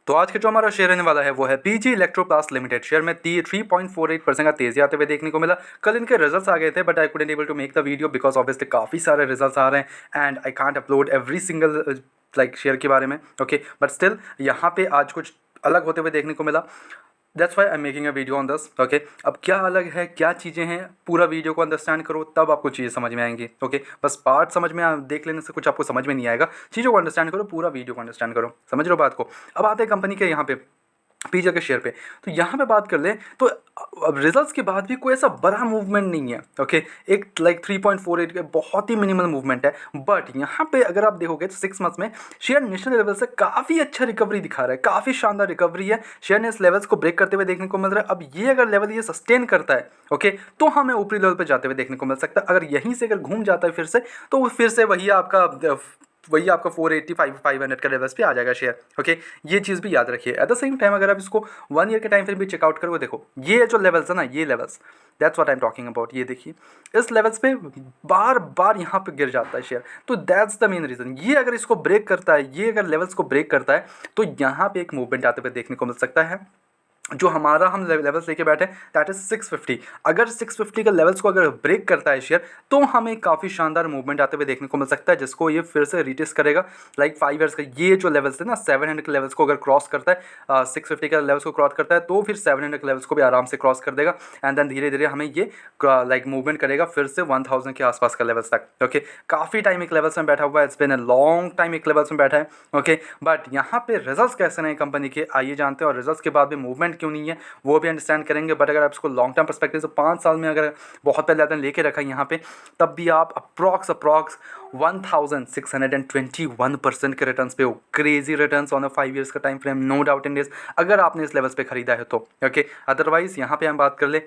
तो आज का जो हमारा शेयर रहने वाला है वो है पीजी इलेक्ट्रोप्लास्ट लिमिटेड। शेयर में 3.48% का तेजी आते हुए देखने को मिला। कल इनके रिजल्ट्स आ गए थे but I couldn't able to make the video because obviously काफ़ी सारे रिजल्ट्स आ रहे हैं and I can't upload every single like share के बारे में। ओके बट स्टिल यहाँ पे आज कुछ अलग होते हुए देखने को मिला। That's why I am making a video on this. Okay अब क्या अलग है, क्या चीज़ें हैं, पूरा वीडियो को अंडरस्टैंड करो तब आपको चीज़ें समझ में आएंगी। ओके बस पार्ट समझ में देख लेने से कुछ आपको समझ में नहीं आएगा। चीज़ों को अंडरस्टैंड करो, पूरा वीडियो को अंडरस्टैंड करो। समझ रहे हो बात को। अब आते हैं कंपनी के यहाँ पे पीजे के शेयर पे। तो यहाँ पे बात कर ले तो अब रिजल्ट्स के बाद भी कोई ऐसा बड़ा मूवमेंट नहीं है। ओके एक लाइक 3.48 का बहुत ही मिनिमल मूवमेंट है। बट यहाँ पे अगर आप देखोगे तो 6 मंथ्स में शेयर नेशनल लेवल से काफ़ी अच्छा रिकवरी दिखा रहा है, काफ़ी शानदार रिकवरी है। शेयर ने इस लेवल्स को ब्रेक करते हुए देखने को मिल रहा है। अब ये अगर लेवल ये सस्टेन करता है ओके तो हमें ऊपरी लेवल पर जाते हुए देखने को मिल सकता है। अगर यहीं से अगर घूम जाता है फिर से तो वो फिर से वही आपका 485 500 का लेवल्स पे आ जाएगा शेयर। ओके ये चीज़ भी याद रखिए। एट द सेम टाइम अगर आप इसको 1 ईयर के टाइम फ्रेम भी चेकआउट करोगे, देखो ये जो लेवल्स है ना, ये levels that's what I am talking about. ये देखिए इस लेवल्स पे बार बार यहाँ पे गिर जाता है शेयर। तो दैट्स द मेन रीज़न। ये अगर इसको ब्रेक करता है, ये अगर लेवल्स को ब्रेक करता है तो यहाँ पे एक मूवमेंट आते हुए देखने को मिल सकता है। जो हमारा हम लेवल्स लेके बैठे दैट इज 650। अगर 650 का लेवल्स को अगर ब्रेक करता है शेयर तो हमें काफ़ी शानदार मूवमेंट आते हुए देखने को मिल सकता है, जिसको ये फिर से रिटेस्ट करेगा लाइक 5 ईयर्स का। ये जो लेवल्स है ना 700 के लेवल्स को अगर क्रॉस करता है 650 का लेवल्स को क्रॉस करता है तो फिर 700 के लेवल्स को भी आराम से क्रॉस कर देगा एंड देन धीरे धीरे हमें ये लाइक मूवमेंट करेगा फिर से 1000 के आसपास का लेवल्स तक। ओके काफ़ी टाइम एक लेवल्स में बैठा हुआ है, it's been a long time एक लेवल्स में बैठा है। ओके बट यहाँ पे रिजल्ट्स कैसे रहे कंपनी के आइए जानते हैं, और रिजल्ट्स के बाद भी मूवमेंट क्यों नहीं है वो भी अंडरस्टैंड करेंगे। बट अगर आप इसको लॉन्ग टर्म पर्सपेक्टिव से 5 साल में अगर बहुत पहले आपने लेके रखा है यहाँ पे तब भी आप अप्रॉक्स 1621% के रिटर्न्स पे हो। Crazy returns on a 5 years का time frame, no doubt in this, अगर आपने इस लेवल्स पे खरीदा है तो। ओके अदरवाइज यहाँ पे हम बात कर ले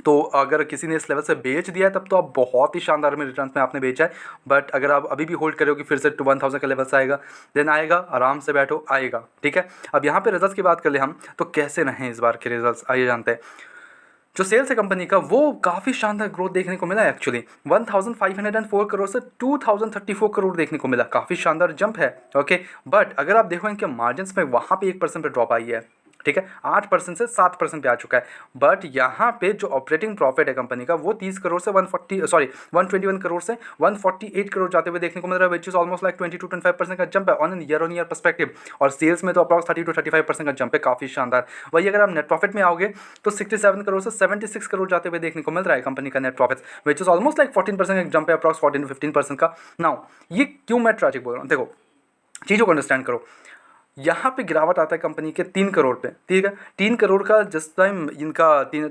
तो अगर किसी ने इस लेवल से बेच दिया है तब तो आप बहुत ही शानदार में रिटर्न्स में आपने बेचा है। बट अगर आप अभी भी होल्ड करोगे फिर से 1000 का लेवल से आएगा, देन आएगा, आराम से बैठो आएगा। ठीक है अब यहाँ पे रिजल्ट्स की बात कर ले हम तो कैसे रहे इस बार के रिजल्ट्स आइए जानते हैं। जो सेल्स है कंपनी का वो काफ़ी शानदार ग्रोथ देखने को मिला है। एक्चुअली 1504 करोड़ से 2034 करोड़ देखने को मिला, काफ़ी शानदार जंप है। ओके बट अगर आप देखो इनके मार्जिन्स में वहाँ पे 1% पे ड्रॉप आई है। ठीक है 8% से 7% पे आ चुका है। बट यहाँ पे जो ऑपरेटिंग प्रॉफिट है कंपनी का वो 30 करोड़ से 121 करोड़ से 148 करोड़ जाते हुए देखने को मिल रहा है, विच इज ऑलमोस्ट लाइक 20-25% का जंप है ऑन एन ईयर पर्सपेक्टिव। और सेल्स में तो अप्रॉक्स 30-35% का जंप है, काफ़ी शानदार। वही अगर आप नेट प्रॉफिट में आओगे तो 67 करोड़ से 76 करोड़ जाते हुए देखने को मिल रहा है कंपनी का net profit, which is almost like 14% का जंप है, अप्रॉक्स 14-15% का। नाउ ये क्यों मैं ट्रैजिक बोल रहा हूँ, देखो चीज़ों को अंडरस्टैंड करो। यहाँ पे गिरावट आता है कंपनी के 3 करोड़ पे। ठीक है 3 करोड़ का जिस टाइम इनका 3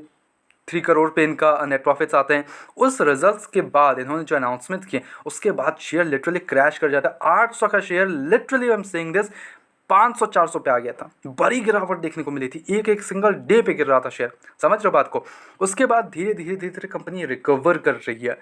करोड़ पे इनका नेट प्रॉफिट्स आते हैं, उस रिजल्ट्स के बाद इन्होंने जो अनाउंसमेंट किए उसके बाद शेयर लिटरली क्रैश कर जाता है। 800 का share literally I am saying this 500-400 पे आ गया था। बड़ी गिरावट देखने को मिली थी, एक सिंगल डे पे गिर रहा था शेयर। समझ रहे हो बात को। उसके बाद धीरे धीरे कंपनी रिकवर कर रही है।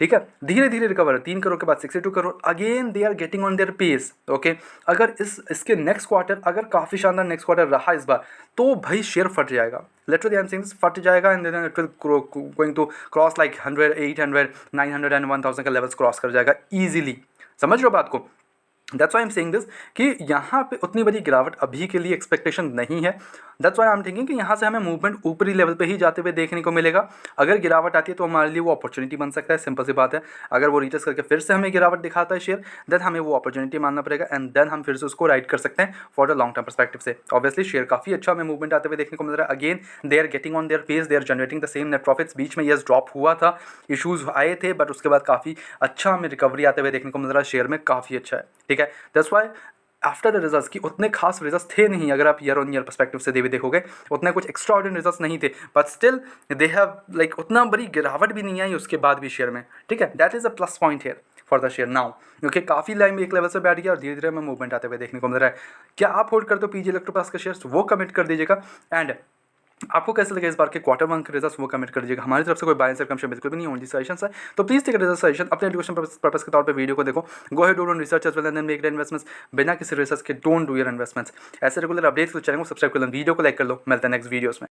ठीक है धीरे धीरे रिकवर, 3 करोड़ के बाद 62 crore, again they are getting on their pace. Okay अगर इसके नेक्स्ट क्वार्टर अगर काफ़ी शानदार नेक्स्ट क्वार्टर रहा इस बार तो भाई शेयर फट जाएगा, लिटरली आई एम सेइंग फट जाएगा and then it will going to cross like 100, 800, 900 and 1000 का लेवल्स क्रॉस कर जाएगा ईजिली। समझ रहे हो बात को। That's why am saying this कि यहाँ पे उतनी बड़ी गिरावट अभी के लिए एक्सपेक्टेशन नहीं है। That's why I am thinking कि यहाँ से हमें मूवमेंट ऊपरी लेवल पे ही जाते हुए देखने को मिलेगा। अगर गिरावट आती है तो हमारे लिए वो अपॉर्चुनिटी बन सकता है, सिंपल सी बात है। अगर वो रिटेस्ट करके फिर से हमें गिरावट दिखाता है शेयर, देन हमें वो अपॉर्चुनिटी मानना पड़ेगा एंड देन हम फिर से उसको राइड कर सकते हैं for the long term perspective से। ऑब्वियसली शेयर काफ़ी अच्छा हमें मूवमेंट आते हुए देखने को मिल रहा है। Again they are getting on their pace, they are generating the same net profits. बीच में यस ड्रॉप हुआ था, इशूज़ आए थे, बट उसके बाद काफ़ी अच्छा हमें रिकवरी आते हुए देखने को मिल रहा है शेयर में, काफ़ी अच्छा है। ठीक है that's why after the results की उतने खास रिजल्ट्स थे नहीं। अगर आप ईयर ऑन ईयर पर्सपेक्टिव से देखोगे उतने कुछ एक्स्ट्रा ऑर्डिनरी रिजल्ट्स नहीं थे, but still they have like उतना बड़ी गिरावट भी नहीं आई उसके बाद भी शेयर में। ठीक है that is a plus point here for the share now, क्योंकि काफ़ी लाइन में एक लेवल से बैठ गया और धीरे धीरे हमें मूवमेंट आते हुए देखने को मिल रहा है। क्या आप होल्ड करते हो पीजी इलेक्ट्रोप्लास्ट के शेयर्स, वो कमेंट कर दीजिएगा। एंड आपको कैसे लगे इस बार के क्वार्टर 1 के रिजल्ट्स, वो कमेंट कर दीजिएगा। हमारी तरफ से कोई बाय सेल कमीशन बिल्कुल भी नहीं, ओनली सजेशंस है। तो प्लीज टेक रिजल्ट सजेशन अपने एजुकेशन पर्पस के तौर पे वीडियो को देखो। Go ahead do research as well and then make investments. बिना किसी रिसर्च के डोंट डू योर इन्वेस्टमेंट्स। ऐसे रेगुलर अपडेट्स के चैनल को सब्सक्राइब कर लो, वीडियो को लाइक कर लो। मिलते हैं नेक्स्ट वीडियोस में।